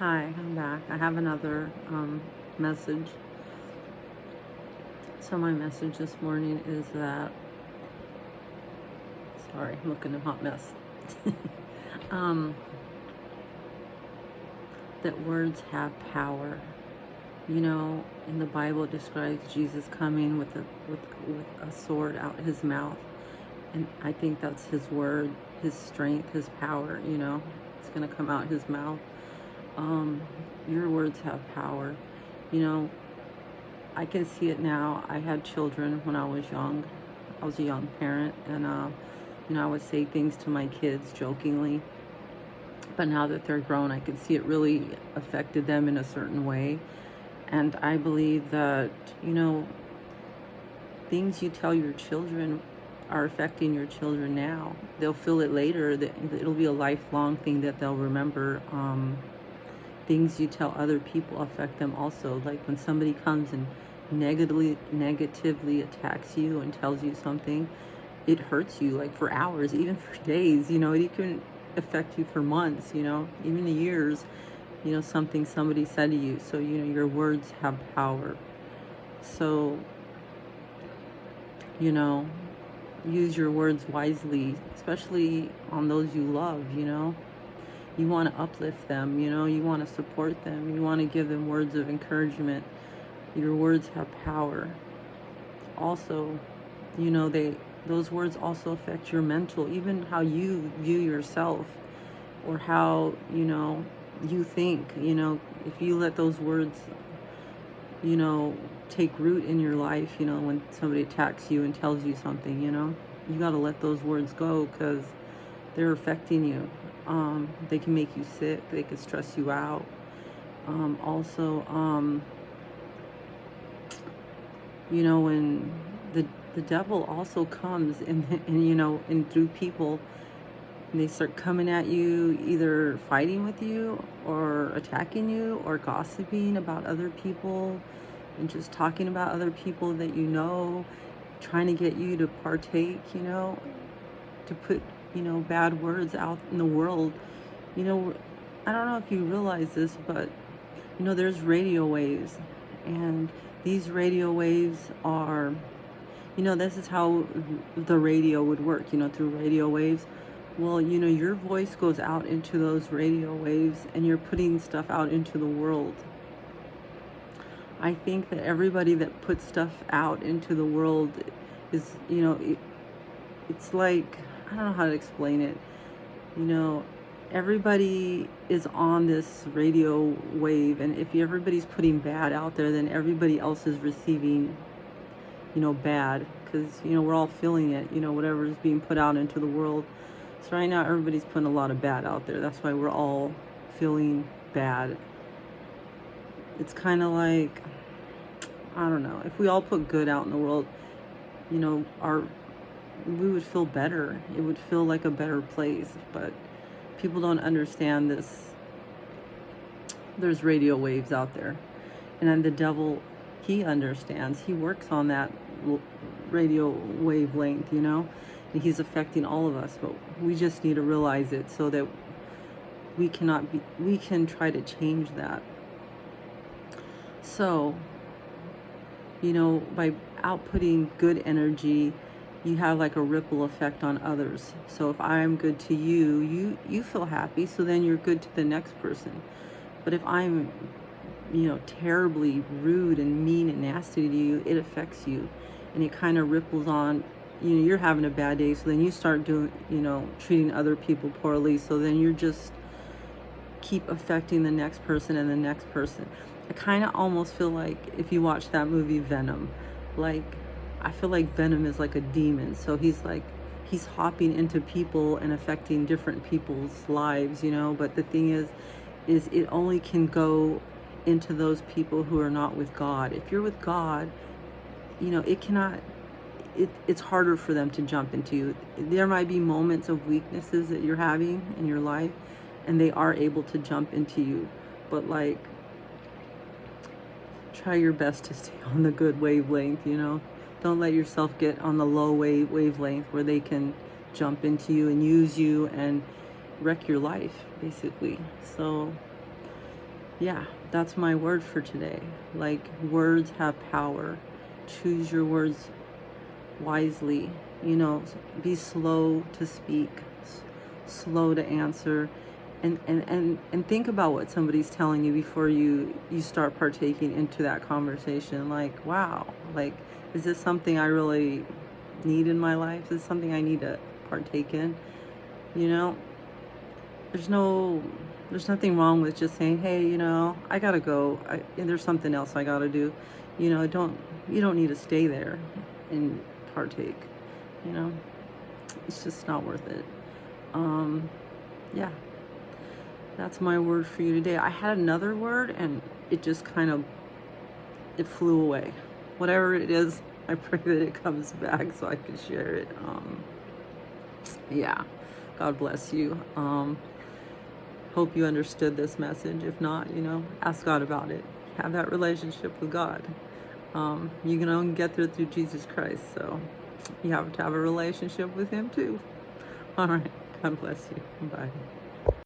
Hi, I'm back. I have another message. So my message this morning is that, sorry, I'm looking a hot mess. um, that words have power. In the Bible it describes Jesus coming with a sword out his mouth, and I think that's his word, his strength, his power. It's gonna come out his mouth. Um, your words have power. You know, I can see it now. I had children when I was young. I was a young parent, and I would say things to my kids jokingly. But now that they're grown, I can see it really affected them in a certain way. And I believe that, you know, things you tell your children are affecting your children now. They'll feel it later. That it'll be a lifelong thing that they'll remember. Things you tell other people affect them also. Like when somebody comes and negatively attacks you and tells you something, it hurts you like for hours, even for days. It can affect you for months, even years. Something somebody said to you. So your words have power. So you know use your words wisely, especially on those you love. You want to uplift them, you want to support them, you want to give them words of encouragement. Your words have power. Also, those words also affect your mental, even how you view yourself, or how you think. If you let those words take root in your life, when somebody attacks you and tells you something, you got to let those words go, because they're affecting you. They can make you sick, they can stress you out. Also, when the devil also comes and through people, and they start coming at you, either fighting with you or attacking you or gossiping about other people and just talking about other people that trying to get you to partake, to put bad words out in the world. you know I don't know if you realize this, but there's radio waves, and these radio waves are, this is how the radio would work, through radio waves. Well, your voice goes out into those radio waves, and you're putting stuff out into the world. I think that everybody that puts stuff out into the world is, it's like, I don't know how to explain it. You know, everybody is on this radio wave, and if everybody's putting bad out there, then everybody else is receiving, bad, because, we're all feeling it, whatever is being put out into the world. So right now, everybody's putting a lot of bad out there. That's why we're all feeling bad. It's kind of like, I don't know, if we all put good out in the world, our we would feel better. It would feel like a better place. But people don't understand this. There's radio waves out there, and then the devil, he understands. He works on that radio wavelength, and he's affecting all of us. But we just need to realize it, so that we can try to change that. So, by outputting good energy, you have like a ripple effect on others. So if I'm good to you, you feel happy, so then you're good to the next person. But if I'm, terribly rude and mean and nasty to you, it affects you, and it kind of ripples on. You're having a bad day, so then you start doing, treating other people poorly, so then you're just keep affecting the next person and the next person. I kind of almost feel like, if you watch that movie Venom, like, I feel like Venom is like a demon. So he's hopping into people and affecting different people's lives, but the thing is it only can go into those people who are not with God. If you're with God, it's harder for them to jump into you. There might be moments of weaknesses that you're having in your life, and they are able to jump into you. But like, try your best to stay on the good wavelength. Don't let yourself get on the low wavelength where they can jump into you and use you and wreck your life, basically. So, yeah, that's my word for today. Like, words have power. Choose your words wisely. You know, be slow to speak, slow to answer, and think about what somebody's telling you before you start partaking into that conversation. Like, wow, like, is this something I really need in my life? Is this something I need to partake in? You know, there's no there's nothing wrong with just saying, hey, I gotta go. And there's something else I gotta do. Don't you don't need to stay there and partake. you know it's just not worth it. Yeah, that's my word for you today. I had another word and it just kind of it flew away. Whatever it is, I pray that it comes back so I can share it. Yeah, God bless you. Hope you understood this message. If not, ask God about it. Have that relationship with God. You can only get there through Jesus Christ, so you have to have a relationship with Him too. All right. God bless you. Bye.